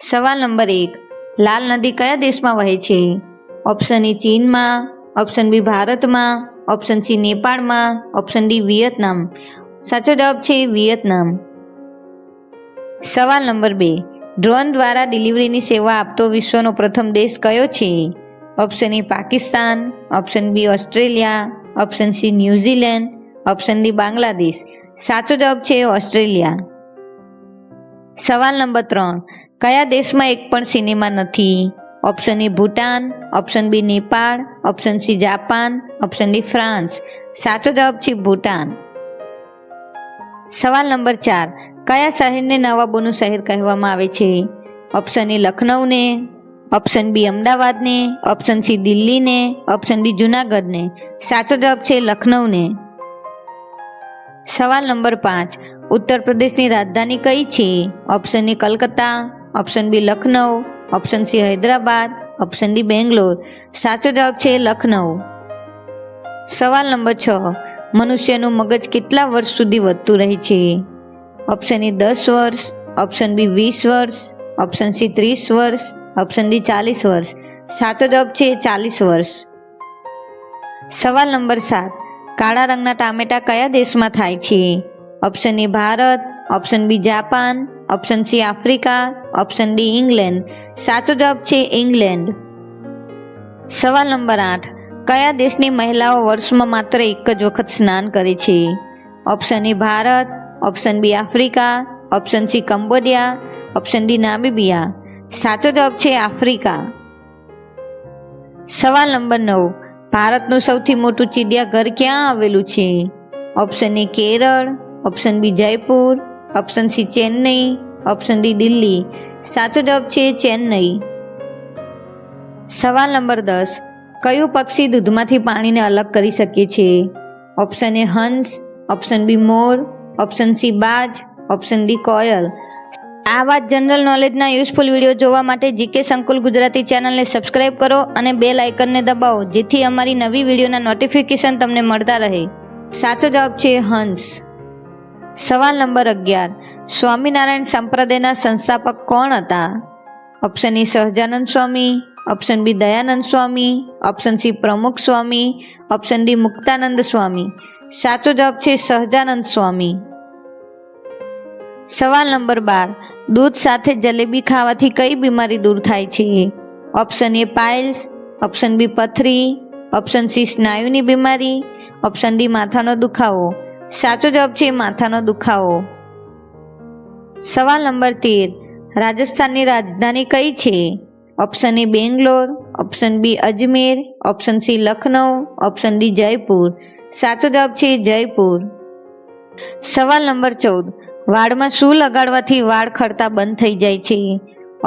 સવાલ નંબર 1, લાલ નદી કયા દેશમાં વહે છે? ઓપ્શન એ ચીનમાં, ઓપ્શન બી ભારતમાં, ઓપ્શન સી નેપાળમાં, ઓપ્શન ડી વિયેતનામ. સાચો જવાબ છે વિયેતનામ. સવાલ નંબર 2, ડ્રોન દ્વારા ડિલિવરીની સેવા આપતો વિશ્વનો પ્રથમ દેશ કયો છે? Option A Pakistan, option B Australia, option C New Zealand, option D Bangladesh. સાચો જવાબ છે ઓસ્ટ્રેલિયા. સવાલ નંબર 3, કયા દેશમાં એક પણ સિનેમા નથી? Option A Bhutan, option B Nepal, option C Japan, option D France. સાચો જવાબ છે ભૂટાન. સવાલ નંબર 4, કયા શહેરને નવાબોનું શહેર કહેવામાં આવે છે? ઓપ્શન એ લખનૌને, ઓપ્શન બી અમદાવાદને, ઓપ્શન સી દિલ્હીને, ઓપ્શન ડી જૂનાગઢને. સાચો જવાબ છે લખનૌને. સવાલ નંબર 5, ઉત્તર પ્રદેશની રાજધાની કઈ છે? Option A Calcutta, option B Lucknow, option C Hyderabad, option D Bangalore. સાચો જવાબ છે લખનઉ. સવાલ નંબર 6, મનુષ્યનું મગજ કેટલા વર્ષ સુધી વધતું રહે છે? ઓપ્શન એ 10 વર્ષ, ઓપ્શન બી 20 વર્ષ, ઓપ્શન સી 30 વર્ષ, ઓપ્શન ડી 40 વર્ષ. સાચો જવાબ છે 40 વર્ષ. સવાલ નંબર 7, કાળા રંગના ટામેટા કયા દેશમાં થાય છે? Option A Bharat, option B Japan, option C Africa, option D England. સાચો જવાબ છે ઇંગ્લેન્ડ. સવાલ નંબર 8, કયા દેશની મહિલાઓ વર્ષમાં માત્ર એક જ વખત સ્નાન કરે છે? Option A Bharat, option B Africa, option C Cambodia, option D Namibia. સાચો જવાબ છે આફ્રિકા. સવાલ નંબર 9, ભારતનું સૌથી મોટું ચિડિયાઘર ક્યાં આવેલું છે? Option A Kerala, option B Jaipur, option C Chennai, option D Delhi. સાચો જવાબ છે ચેન્નઈ. સવાલ નંબર 10, કયું પક્ષી દૂધમાંથી પાણીને અલગ કરી શકે છે? ઓપ્શન એ હંસ, ઓપ્શન બી મોર, ઓપ્શન સી બાજ, ઓપ્શન ડી કોયલ. આવા જનરલ નોલેજના યુઝફુલ વિડીયો જોવા માટે જીકે સંકુલ ગુજરાતી ચેનલને સબસ્ક્રાઇબ કરો અને બેલ આઇકનને દબાવો, જેથી અમારી નવી વિડીયોના નોટિફિકેશન તમને મળતા રહે. સાચો જવાબ છે હંસ. સવાલ નંબર 11, સ્વામિનારાયણ સંપ્રદાયના સંસ્થાપક કોણ હતા? Option A Sahajanand Swami, option B Dayanand Swami, option C Pramukh Swami, option D Muktanand Swami. સાચો જવાબ છે સહજાનંદ સ્વામી. સવાલ નંબર 12, દૂધ સાથે જલેબી ખાવાથી કઈ બીમારી દૂર થાય છે? Option A piles, option B પથરી, ઓપ્શન સી સ્નાયુની બીમારી, ઓપ્શન ડી માથાનો દુખાવો. સાચો જવાબ છે માથાનો દુખાવો. સવાલ નંબર 13, રાજસ્થાનની રાજધાની કઈ છે? Option A Bangalore, option B Ajmer, option C Lucknow, option D Jaipur. સાચો જવાબ છે જયપુર. સવાલ નંબર 14, વાળમાં શું લગાડવાથી વાળ ખરતા બંધ થઈ જાય છે?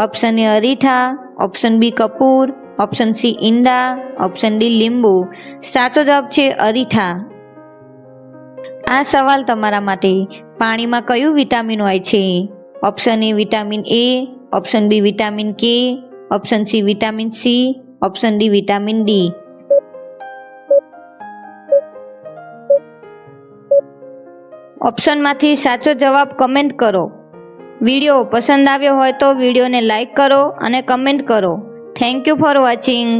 ઓપ્શન એ અરીઠા, ઓપ્શન બી કપૂર, ઓપ્શન સી ઈંડા, ઓપ્શન ડી લીંબુ. સાચો જવાબ છે અરીઠા. આ સવાલ તમારા માટે, પાણીમાં કયું વિટામિન હોય છે? Option A vitamin A, option B vitamin K, option C vitamin C, option D vitamin D. ઓપ્શનમાંથી સાચો જવાબ કમેન્ટ કરો. વિડીયો પસંદ આવ્યો હોય તો વિડીયોને લાઈક કરો અને કમેન્ટ કરો. Thank you for watching.